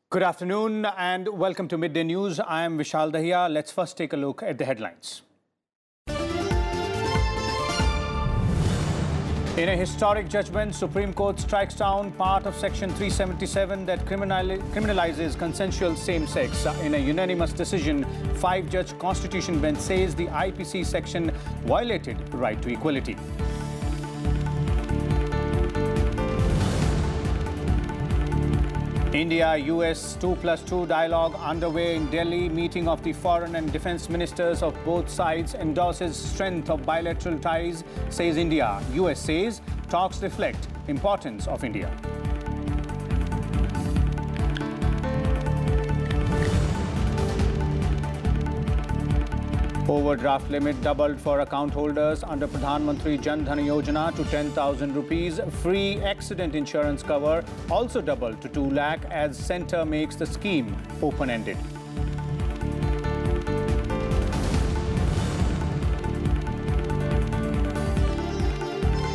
Good afternoon and welcome to Midday News. I am Vishal Dahiya. Let's first take a look at the headlines. In a historic judgment, Supreme Court strikes down part of Section 377 that criminalizes consensual same-sex. In a unanimous decision, 5-judge Constitution bench says the IPC section violated the right to equality. India-US 2+2 dialogue underway in Delhi. Meeting of the foreign and defense ministers of both sides endorses strength of bilateral ties, says India. US says talks reflect importance of India. Overdraft limit doubled for account holders under Pradhan Mantri Jan Dhan Yojana to 10,000 rupees. Free accident insurance cover also doubled to 2 lakh as centre makes the scheme open-ended.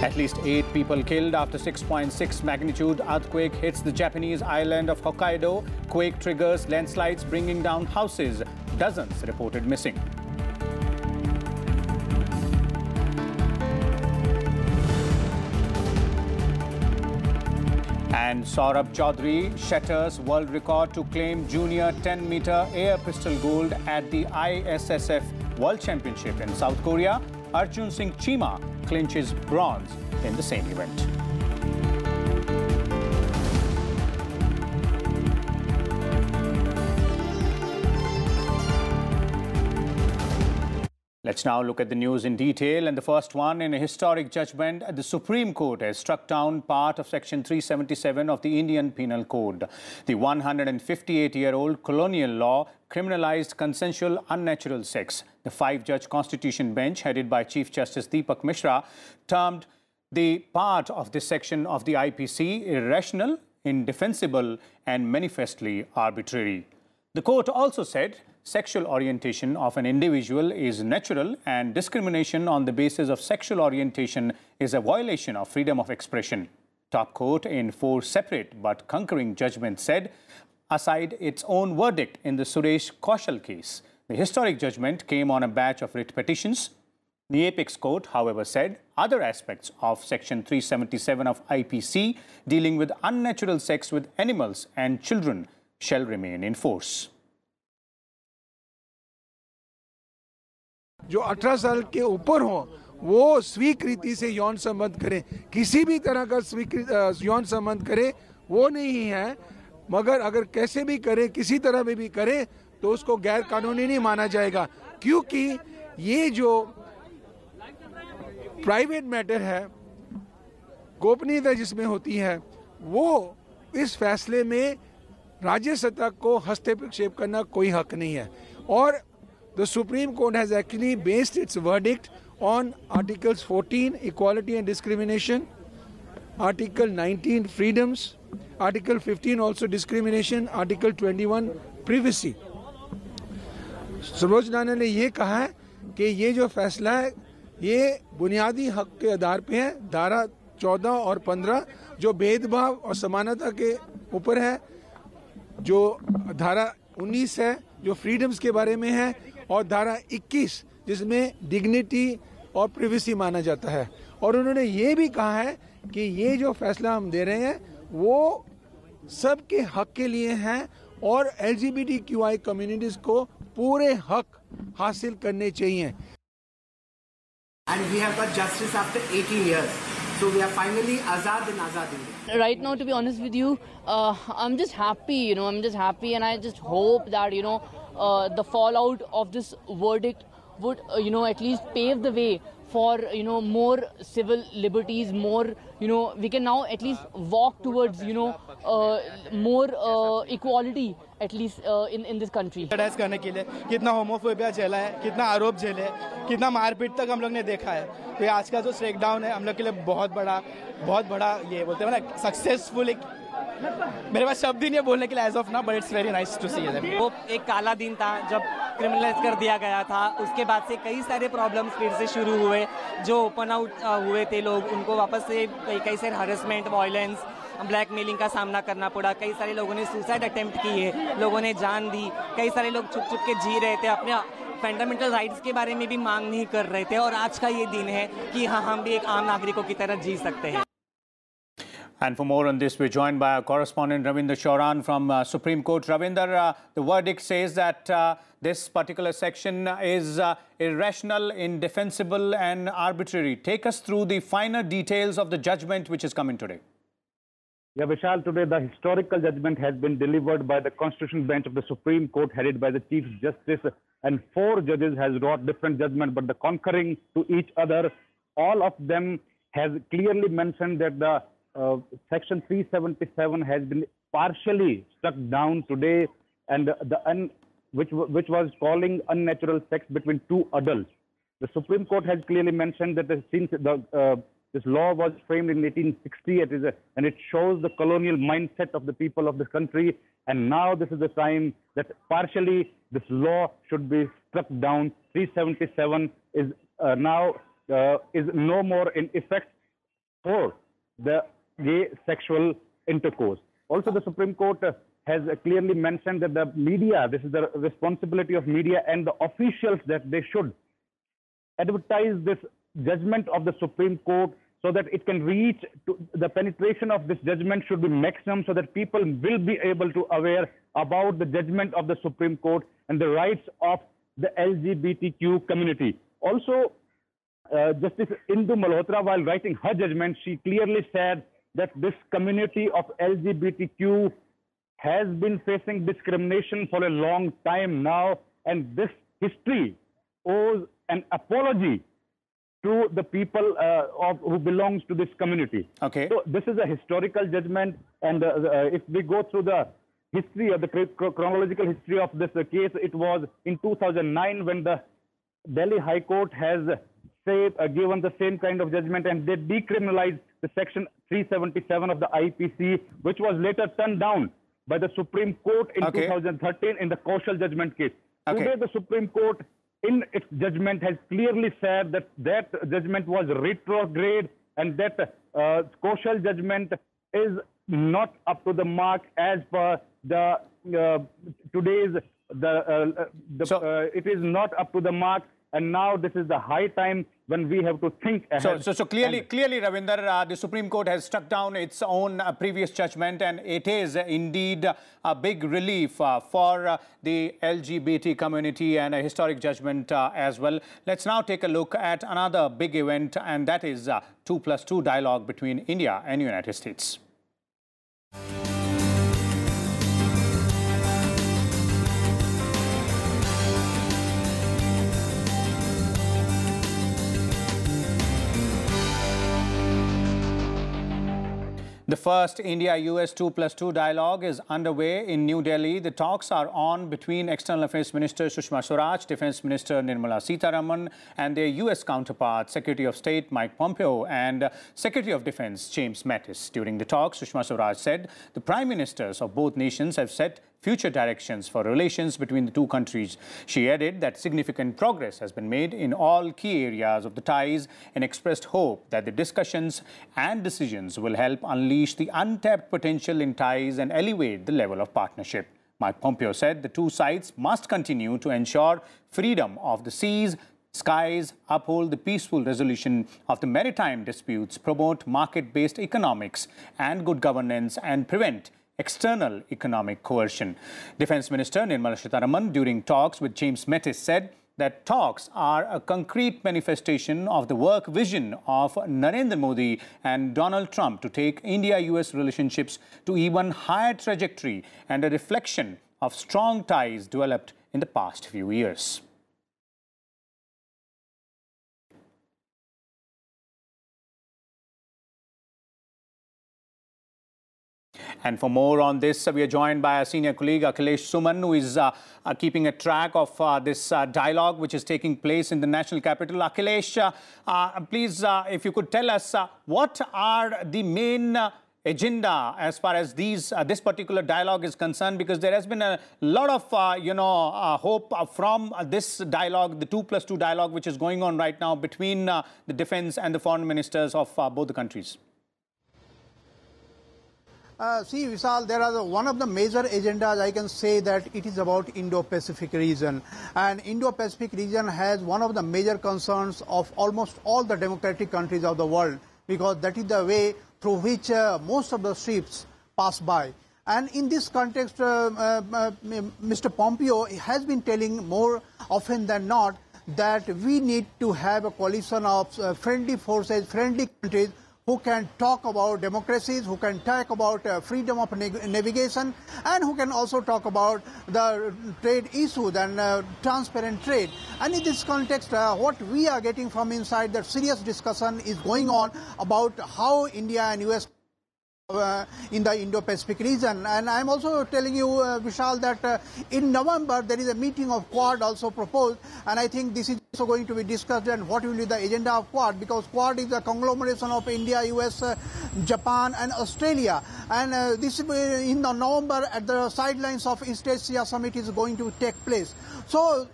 At least 8 people killed after 6.6 magnitude earthquake hits the Japanese island of Hokkaido. Quake triggers landslides bringing down houses. Dozens reported missing. And Saurabh Chaudhary shatters world record to claim junior 10-meter air pistol gold at the ISSF World Championship in South Korea. Arjun Singh Chima clinches bronze in the same event. Let's now look at the news in detail. And the first one, in a historic judgment, the Supreme Court has struck down part of Section 377 of the Indian Penal Code. The 158-year-old colonial law criminalized consensual unnatural sex. The 5-judge Constitution bench, headed by Chief Justice Deepak Mishra, termed the part of this section of the IPC irrational, indefensible, and manifestly arbitrary. The court also said sexual orientation of an individual is natural and discrimination on the basis of sexual orientation is a violation of freedom of expression. Top court, in 4 separate but concurring judgments, said aside its own verdict in the Suresh Kaushal case. The historic judgment came on a batch of writ petitions. The apex court, however, said other aspects of Section 377 of IPC dealing with unnatural sex with animals and children shall remain in force. जो 18 साल के ऊपर हो वो स्वीकृति से यौन संबंध करें, किसी भी तरह का स्वीकृत यौन संबंध करें वो नहीं है, मगर अगर कैसे भी करें, किसी तरह में भी करें तो उसको गैर कानूनी नहीं माना जाएगा, क्योंकि ये जो प्राइवेट मैटर है, गोपनीयता जिसमें होती है, वो इस फैसले में राज्य सत्ता को हस्तक्षेप करना कोई हक नहीं है. और the Supreme Court has actually based its verdict on Articles 14, equality and discrimination, Article 19, freedoms, Article 15, also discrimination, Article 21, privacy. सर्वोच्च न्यायालय ने ये कहा है कि ये जो फैसला है ये बुनियादी हक के आधार पे है. धारा 14 और 15 जो भेदभाव और समानता के ऊपर है, जो धारा 19 है जो फ्रीडम्स के बारे में है, और धारा 21 जिसमें डिग्निटी और प्राइवेसी माना जाता है. और उन्होंने ये भी कहा है कि ये जो फैसला हम दे रहे हैं वो सबके हक के लिए है और LGBTQI कम्युनिटीज को पूरे हक हासिल करने चाहिए. And we have got justice after 18 years. So we are finally Azad in Azad India. Right now, to be honest with you, I'm just happy, I'm just happy, and I just hope that, the fallout of this verdict would, at least pave the way for, more civil liberties, more, we can now at least walk towards, more equality, at least in this country. लड़ाई करने के लिए कितना homophobia झेला है, कितना आरोप झेले, कितना मारपीट तक हम लोग ने देखा है. तो ये आज का जो स्ट्रेकडाउन है हम लोग के लिए बहुत बड़ा ये बोलते हैं ना सक्सेसफुल. एक मेरे पास शब्द ही नहीं है बोलने के लिए as of now, but it's very nice to see that. वो एक काला दिन था जब क्रिमिनलाइज कर दिया गया था. उसके बाद से कई सारे प्रॉब्लम्स फिर से शुरू हुए. जो ओपन आउट हुए थे लोग, उनको वापस से कई सारे हरेसमेंट, वायलेंस ब्लैकमेलिंग का सामना करना पड़ा, कई सारे लोगों ने सुसाइड अटेम्प्ट किए, लोगों ने जान दी, कई सारे लोग छुप छुप के जी रहे थे, अपने फंडामेंटल राइट्स के बारे में भी मांग नहीं कर रहे थे। और आज का ये दिन है कि हाँ, हम भी एक आम नागरिकों की तरह जी सकते हैं। And for more on this, we're joined by our correspondent Ravinder Chauran from Supreme Court. Ravinder, the verdict says that this particular section is irrational, indefensible and arbitrary. Take us through the finer details of the judgment which is coming today. Yeah, Vishal, today the historical judgment has been delivered by the Constitutional Bench of the Supreme Court, headed by the Chief Justice, and 4 judges has wrought different judgments, but the concurring to each other, all of them has clearly mentioned that the Section 377 has been partially struck down today, and which was calling unnatural sex between 2 adults. The Supreme Court has clearly mentioned that since this law was framed in 1860, and it shows the colonial mindset of the people of this country, and now this is the time that partially this law should be struck down. 377 is now is no more in effect for the gay sexual intercourse. Also, the Supreme Court has clearly mentioned that the media, this is the responsibility of media and the officials, that they should advertise this judgment of the Supreme Court so that it can reach to the penetration of this judgment should be maximum, so that people will be able to aware about the judgment of the Supreme Court and the rights of the LGBTQ community. Also, Justice Indu Malhotra, while writing her judgment, she clearly said that this community of LGBTQ has been facing discrimination for a long time now, and this history owes an apology to the people who belongs to this community. Okay. So this is a historical judgment, and if we go through the history of the chronological history of this case, it was in 2009 when the Delhi High Court has given the same kind of judgment, and they decriminalized the Section 377 of the IPC, which was later turned down by the Supreme Court in 2013 in the Kaushal judgment case. Today, the Supreme Court, in its judgment, has clearly said that that judgment was retrograde, and that Kaushal judgment is not up to the mark as per the today's it is not up to the mark. And now this is the high time when we have to think ahead. So clearly, Ravinder, the Supreme Court has struck down its own previous judgment, and it is indeed a big relief for the LGBT community, and a historic judgment as well. Let's now take a look at another big event, and that is 2+2 dialogue between India and United States. The first India-US 2+2 dialogue is underway in New Delhi. The talks are on between External Affairs Minister Sushma Swaraj, Defense Minister Nirmala Sitharaman, and their US counterparts, Secretary of State Mike Pompeo and Secretary of Defense James Mattis. During the talks, Sushma Swaraj said the Prime Ministers of both nations have set future directions for relations between the two countries. She added that significant progress has been made in all key areas of the ties, and expressed hope that the discussions and decisions will help unleash the untapped potential in ties and elevate the level of partnership. Mike Pompeo said the two sides must continue to ensure freedom of the seas, skies, uphold the peaceful resolution of the maritime disputes, promote market-based economics and good governance, and prevent external economic coercion. Defense Minister Nirmala Sitharaman, during talks with James Mattis, said that talks are a concrete manifestation of the work vision of Narendra Modi and Donald Trump to take India-US relationships to even higher trajectory, and a reflection of strong ties developed in the past few years. And for more on this, we are joined by our senior colleague Akhilesh Suman, who is keeping a track of this dialogue which is taking place in the national capital. Akhilesh, please, if you could tell us what are the main agenda as far as this particular dialogue is concerned, because there has been a lot of hope from this dialogue, the 2+2 dialogue, which is going on right now between the defense and the foreign ministers of both the countries. See, Vishal, there are one of the major agendas, I can say that it is about Indo-Pacific region. And Indo-Pacific region has one of the major concerns of almost all the democratic countries of the world, because that is the way through which most of the ships pass by. And in this context, Mr. Pompeo has been telling more often than not that we need to have a coalition of friendly forces, friendly countries who can talk about democracies, who can talk about freedom of navigation, and who can also talk about the trade issues and transparent trade. And in this context, what we are getting from inside, that serious discussion is going on about how India and US in the Indo-Pacific region. And I'm also telling you, Vishal, that in November there is a meeting of Quad also proposed, and I think this is also going to be discussed and what will be the agenda of Quad, because Quad is a conglomeration of India, US, Japan and Australia. And this in the November at the sidelines of East Asia Summit is going to take place. So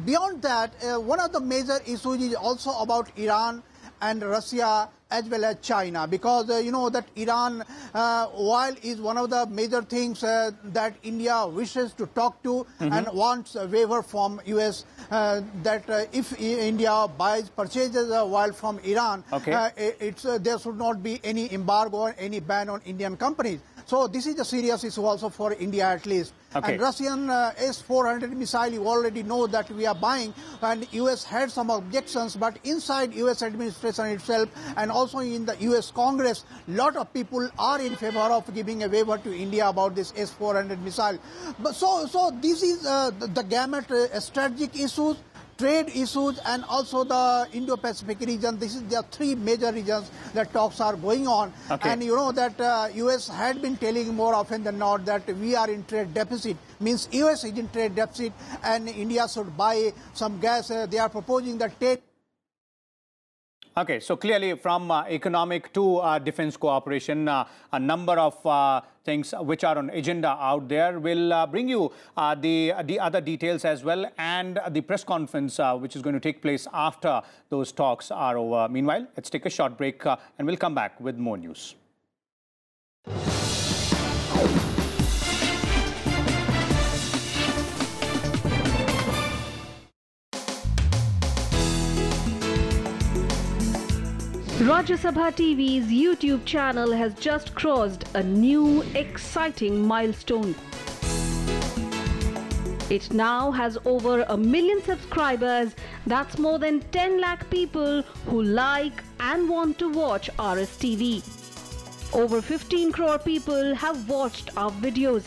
beyond that, one of the major issues is also about Iran and Russia as well as China, because you know that Iran, while is one of the major things that India wishes to talk to and wants a waiver from US, that if India purchases oil from Iran, there should not be any embargo or any ban on Indian companies. So this is a serious issue also for India at least. And Russian S-400 missile, you already know that we are buying, and US had some objections, but inside US administration itself and also in the US Congress, lot of people are in favor of giving a waiver to India about this S-400 missile. But so this is the gamut strategic issues, trade issues, and also the Indo-Pacific region. This is the three major regions that talks are going on. And you know that US had been telling more often than not that we are in trade deficit, means US is in trade deficit and India should buy some gas. They are proposing that take. Okay, so clearly from economic to defense cooperation, a number of things which are on agenda out there. We'll bring you the other details as well, and the press conference which is going to take place after those talks are over. Meanwhile, let's take a short break and we'll come back with more news. Rajya Sabha TV's YouTube channel has just crossed a new exciting milestone. It now has over 1 million subscribers. That's more than 10 lakh people who like and want to watch RSTV. Over 15 crore people have watched our videos.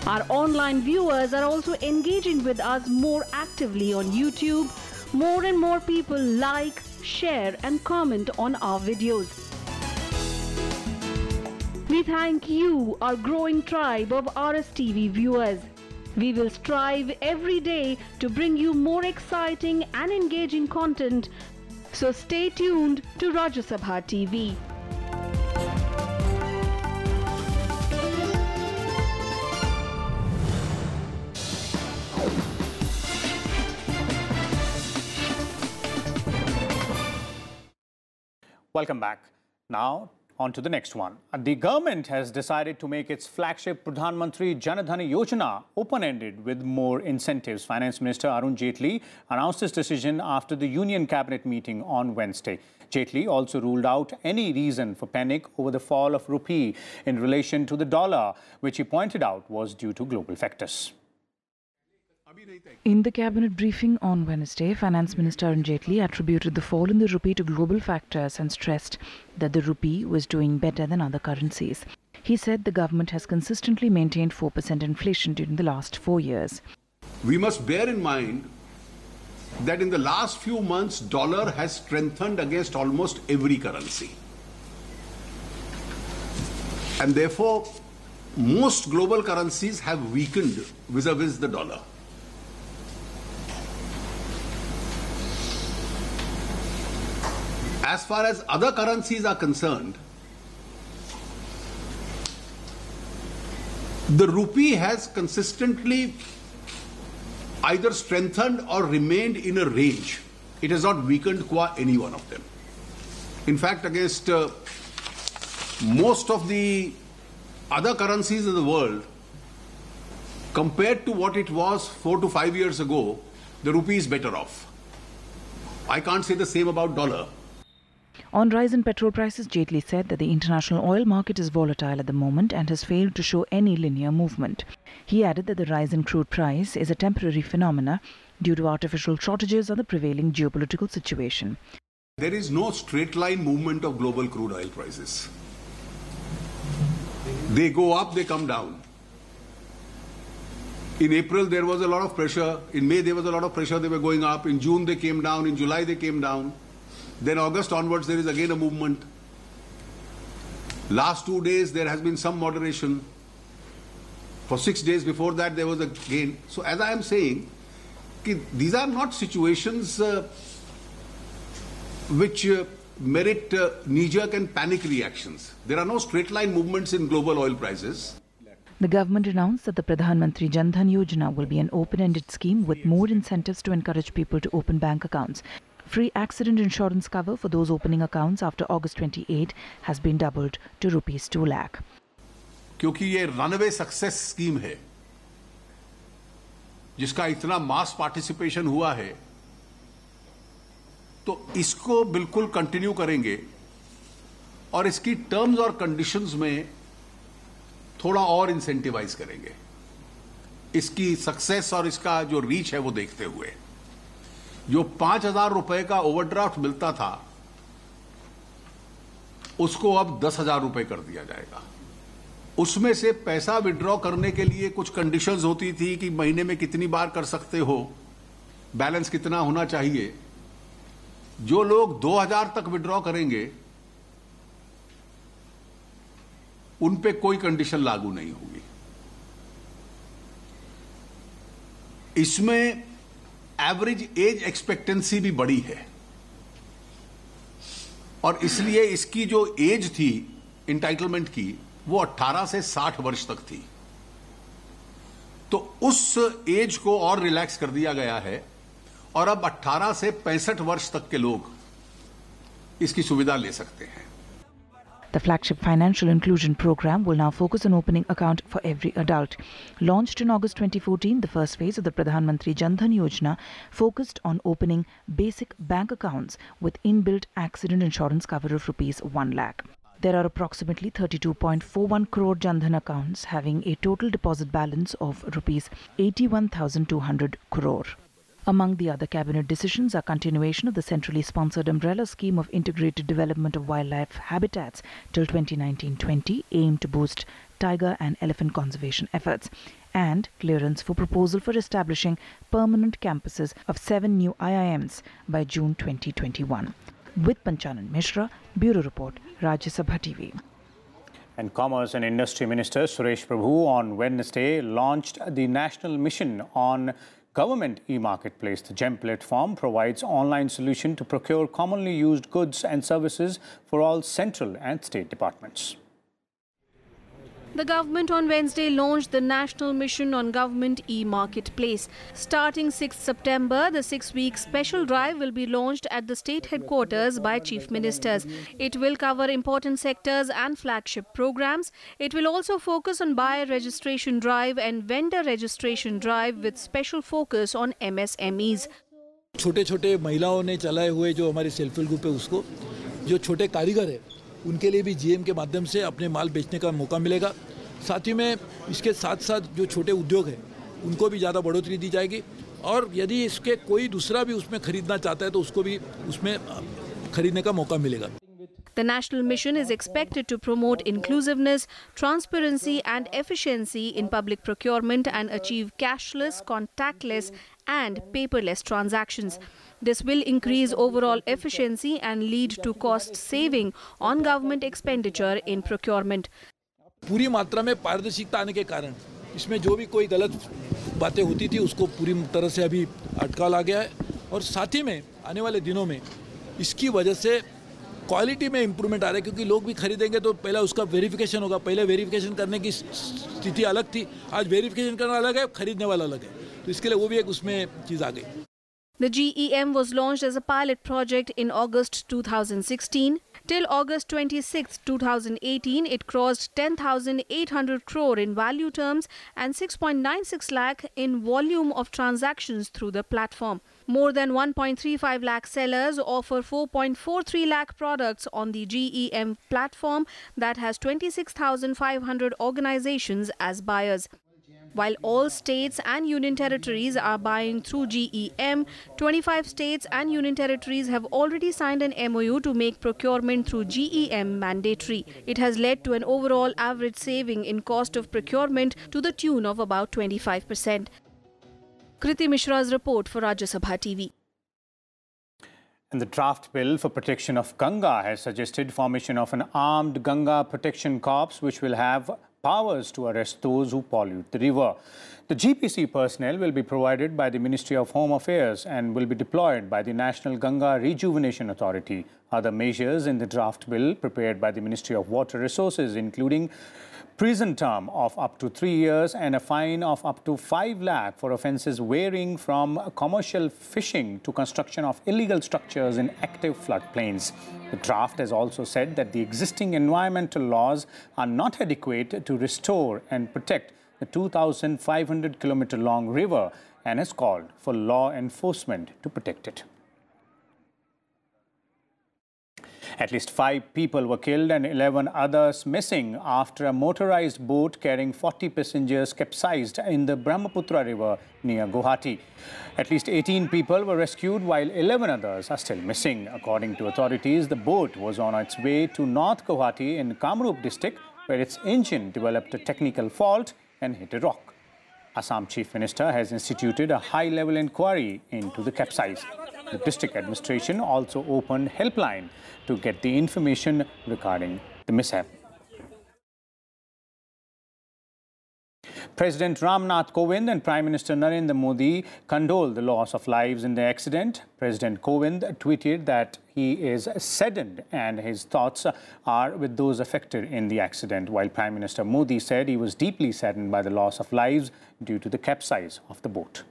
Our online viewers are also engaging with us more actively on YouTube. More and more people like, share and comment on our videos. We thank you, our growing tribe of RSTV viewers. We will strive every day to bring you more exciting and engaging content. So stay tuned to Rajya Sabha TV. Welcome back. Now, on to the next one. The government has decided to make its flagship Pradhan Mantri Jan Dhan Yojana open-ended with more incentives. Finance Minister Arun Jaitley announced this decision after the Union Cabinet meeting on Wednesday. Jaitley also ruled out any reason for panic over the fall of rupee in relation to the dollar, which he pointed out was due to global factors. In the cabinet briefing on Wednesday, Finance Minister Arun Jaitley attributed the fall in the rupee to global factors and stressed that the rupee was doing better than other currencies. He said the government has consistently maintained 4% inflation during the last 4 years. We must bear in mind that in the last few months, dollar has strengthened against almost every currency. And therefore, most global currencies have weakened vis-a-vis the dollar. As far as other currencies are concerned, the rupee has consistently either strengthened or remained in a range. It has not weakened qua any one of them. In fact, against most of the other currencies in the world, compared to what it was 4 to 5 years ago, the rupee is better off. I can't say the same about dollar. On rise in petrol prices, Jaitley said that the international oil market is volatile at the moment and has failed to show any linear movement. He added that the rise in crude price is a temporary phenomena due to artificial shortages or the prevailing geopolitical situation. There is no straight line movement of global crude oil prices. They go up, they come down. In April, there was a lot of pressure. In May, there was a lot of pressure. They were going up. In June, they came down. In July, they came down. Then August onwards, there is again a movement. Last 2 days, there has been some moderation. For 6 days before that, there was a gain. So as I am saying, these are not situations which merit knee-jerk and panic reactions. There are no straight-line movements in global oil prices. The government announced that the Pradhan Mantri Jan Dhan Yojana will be an open-ended scheme with more incentives to encourage people to open bank accounts. Free accident insurance cover for those opening accounts after August 28 has been doubled to rupees 2 lakh. क्योंकि ये runway success scheme है जिसका इतना mass participation हुआ है, तो इसको बिल्कुल कंटिन्यू करेंगे और इसकी टर्म्स और कंडीशंस में थोड़ा और इंसेंटिवाइज करेंगे, इसकी सक्सेस और इसका जो रीच है वो देखते हुए। जो 5,000 रुपए का ओवरड्राफ्ट मिलता था उसको अब 10,000 रुपए कर दिया जाएगा। उसमें से पैसा विड्रॉ करने के लिए कुछ कंडीशंस होती थी कि महीने में कितनी बार कर सकते हो, बैलेंस कितना होना चाहिए। जो लोग 2,000 तक विड्रॉ करेंगे उन पे कोई कंडीशन लागू नहीं होगी। इसमें एवरेज एज एक्सपेक्टेंसी भी बड़ी है और इसलिए इसकी जो एज थी इंटाइटलमेंट की वो 18 से 60 वर्ष तक थी, तो उस एज को और रिलैक्स कर दिया गया है और अब 18 से 65 वर्ष तक के लोग इसकी सुविधा ले सकते हैं। The flagship financial inclusion program will now focus on opening account for every adult. Launched in August 2014, the first phase of the Pradhan Mantri Jan Dhan Yojana focused on opening basic bank accounts with inbuilt accident insurance cover of rupees 1 lakh. There are approximately 32.41 crore Jan Dhan accounts having a total deposit balance of rupees 81,200 crore. Among the other cabinet decisions are continuation of the centrally sponsored umbrella scheme of integrated development of wildlife habitats till 2019-20 aimed to boost tiger and elephant conservation efforts, and clearance for proposal for establishing permanent campuses of 7 new IIMs by June 2021. With Panchanan Mishra, Bureau Report, Rajya Sabha TV. And Commerce and Industry Minister Suresh Prabhu on Wednesday launched the National Mission on Government e-Marketplace. The GEM platform provides online solution to procure commonly used goods and services for all central and state departments. The government on Wednesday launched the National Mission on Government e-Marketplace. Starting 6th September, the 6-week special drive will be launched at the state headquarters by Chief Ministers. It will cover important sectors and flagship programs. It will also focus on buyer registration drive and vendor registration drive with special focus on MSMEs. छोटे छोटे महिलाओं ने चलाए हुए जो हमारे self help group है उसको, जो छोटे कारीगर है उनके लिए भी जीएम के माध्यम से अपने माल बेचने का मौका मिलेगा। साथ ही में इसके साथ साथ जो छोटे उद्योग हैं उनको भी ज़्यादा बढ़ोतरी दी जाएगी और यदि इसके कोई दूसरा भी उसमें खरीदना चाहता है तो उसको भी उसमें खरीदने का मौका मिलेगा। The national mission is expected to promote inclusiveness, transparency and efficiency in public procurement and achieve cashless, contactless and paperless transactions. This will increase overall efficiency and lead to cost saving on government expenditure in procurement. पूरी मात्रा में पारदर्शिता आने के कारण इसमें जो भी कोई गलत बातें होती थी उसको पूरी तरह से अभी अटका ला गया है और साथ ही में आने वाले दिनों में इसकी वजह से क्वालिटी में इम्प्रूवमेंट आ रहा है, क्योंकि लोग भी खरीदेंगे तो पहले उसका वेरिफिकेशन होगा। पहले वेरिफिकेशन करने की स्थिति अलग थी, आज वेरिफिकेशन करना अलग है, खरीदने वाला अलग है, तो इसके लिए वो भी एक उसमें चीज़ आ गई। The GEM was launched as a pilot project in August 2016. Till August 26, 2018, it crossed 10,800 crore in value terms and 6.96 lakh in volume of transactions through the platform. More than 1.35 lakh sellers offer 4.43 lakh products on the GEM platform that has 26,500 organizations as buyers. While all states and union territories are buying through GEM, 25 states and union territories have already signed an MOU to make procurement through GEM mandatory. It has led to an overall average saving in cost of procurement to the tune of about 25%. Kriti Mishra's report for Rajya Sabha TV. And the draft bill for protection of Ganga has suggested formation of an armed Ganga protection corps which will have powers to arrest those who pollute the river. The GPC personnel will be provided by the Ministry of Home Affairs and will be deployed by the National Ganga Rejuvenation Authority. Other measures in the draft bill prepared by the Ministry of Water Resources, including prison term of up to 3 years and a fine of up to 5 lakh for offences varying from commercial fishing to construction of illegal structures in active floodplains. The draft has also said that the existing environmental laws are not adequate to restore and protect the 2,500-kilometre long river and has called for law enforcement to protect it. At least 5 people were killed and 11 others missing after a motorized boat carrying 40 passengers capsized in the Brahmaputra River near Guwahati. At least 18 people were rescued while 11 others are still missing. According to authorities, the boat was on its way to North Guwahati in Kamrup district, where its engine developed a technical fault and hit a rock. Assam Chief Minister has instituted a high-level inquiry into the capsize. The district administration also opened helpline to get the information regarding the mishap. President Ramnath Kovind and Prime Minister Narendra Modi condoled the loss of lives in the accident. President Kovind tweeted that he is saddened and his thoughts are with those affected in the accident, while Prime Minister Modi said he was deeply saddened by the loss of lives due to the capsize of the boat.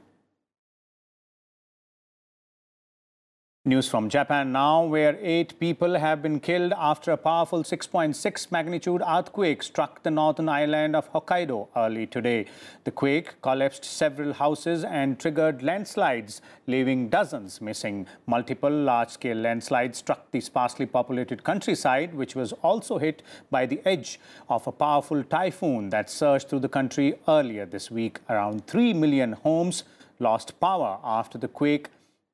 News from Japan now, where 8 people have been killed after a powerful 6.6 magnitude earthquake struck the northern island of Hokkaido early today. The quake collapsed several houses and triggered landslides, leaving dozens missing. Multiple large-scale landslides struck the sparsely populated countryside, which was also hit by the edge of a powerful typhoon that surged through the country earlier this week. Around 3 million homes lost power after the quake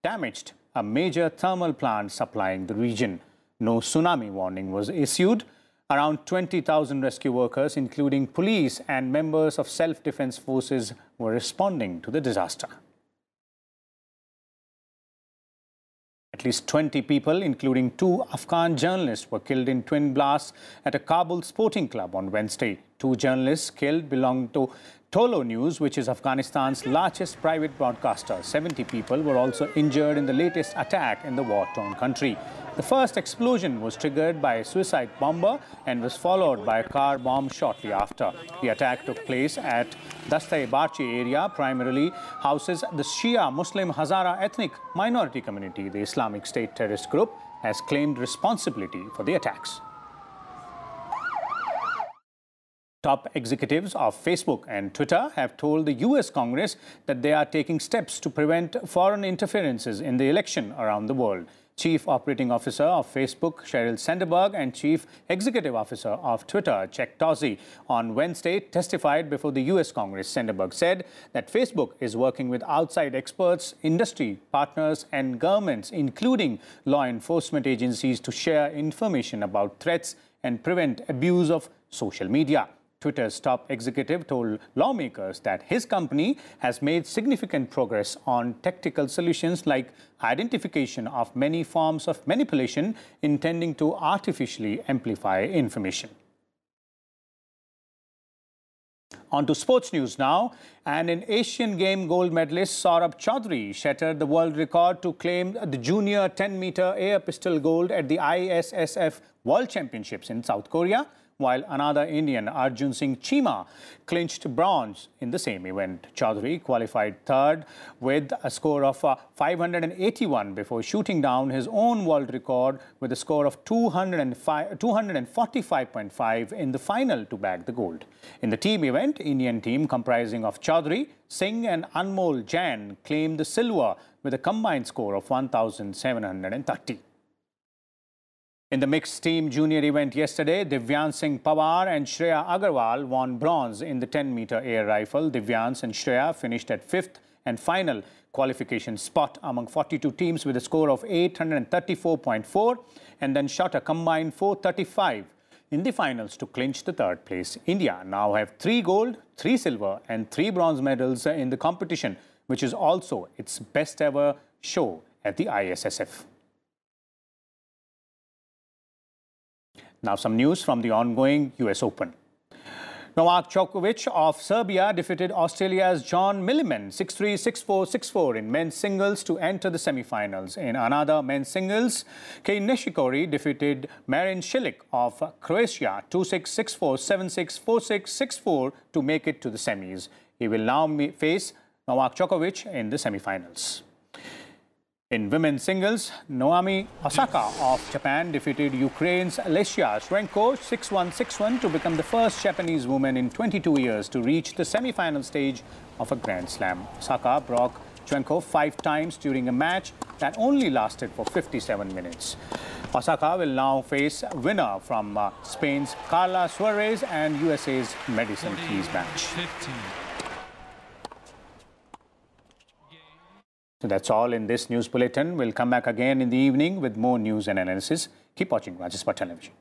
damaged a major thermal plant supplying the region. No tsunami warning was issued. Around 20,000 rescue workers, including police and members of self-defense forces, were responding to the disaster. At least 20 people, including 2 Afghan journalists, were killed in twin blasts at a Kabul sporting club on Wednesday. 2 journalists killed belong to Tolo News, which is Afghanistan's largest private broadcaster. 70 people were also injured in the latest attack in the war-torn country. The first explosion was triggered by a suicide bomber and was followed by a car bomb shortly after. The attack took place at Dastay-Barchi area, primarily houses the Shia Muslim Hazara ethnic minority community. The Islamic State terrorist group has claimed responsibility for the attacks. Top executives of Facebook and Twitter have told the US Congress that they are taking steps to prevent foreign interferences in the election around the world. Chief Operating Officer of Facebook, Sheryl Sandberg, and Chief Executive Officer of Twitter, Jack Dorsey, on Wednesday testified before the US Congress. Sandberg said that Facebook is working with outside experts, industry partners, and governments, including law enforcement agencies, to share information about threats and prevent abuse of social media. Twitter's top executive told lawmakers that his company has made significant progress on tactical solutions like identification of many forms of manipulation intending to artificially amplify information. On to sports news now. And an Asian Game gold medalist, Saurabh Chaudhary, shattered the world record to claim the junior 10-meter air pistol gold at the ISSF World Championships in South Korea. while another Indian, Arjun Singh Cheema, clinched bronze in the same event. Chaudhary qualified third with a score of 581 before shooting down his own world record with a score of 245.5 in the final to bag the gold. In the team event, Indian team comprising of Chaudhary, Singh and Anmol Jain claimed the silver with a combined score of 1,730. In the mixed team junior event yesterday, Divyansh Singh Pawar and Shreya Agarwal won bronze in the 10-meter air rifle. Divyansh and Shreya finished at 5th and final qualification spot among 42 teams with a score of 834.4 and then shot a combined 435 in the finals to clinch the third place. India now have 3 gold, 3 silver and 3 bronze medals in the competition, which is also its best ever show at the ISSF. Now some news from the ongoing US Open. Novak Djokovic of Serbia defeated Australia's John Milliman 6-3, 6-4, 6-4 in men's singles to enter the semi-finals. In another men's singles, Kei Nishikori defeated Marin Cilic of Croatia 2-6, 6-4, 7-6, 4-6, 6-4 to make it to the semis. He will now face Novak Djokovic in the semi-finals. In women's singles, Naomi Osaka of Japan defeated Ukraine's Alessia Shvenko 6-1, 6-1 to become the first Japanese woman in 22 years to reach the semi-final stage of a Grand Slam. Osaka broke Shvenko 5 times during a match that only lasted for 57 minutes. Osaka will now face a winner from Spain's Carla Suarez and USA's Madison Keys match. So that's all in this news bulletin. We'll come back again in the evening with more news and analysis. Keep watching Rajaspat Television.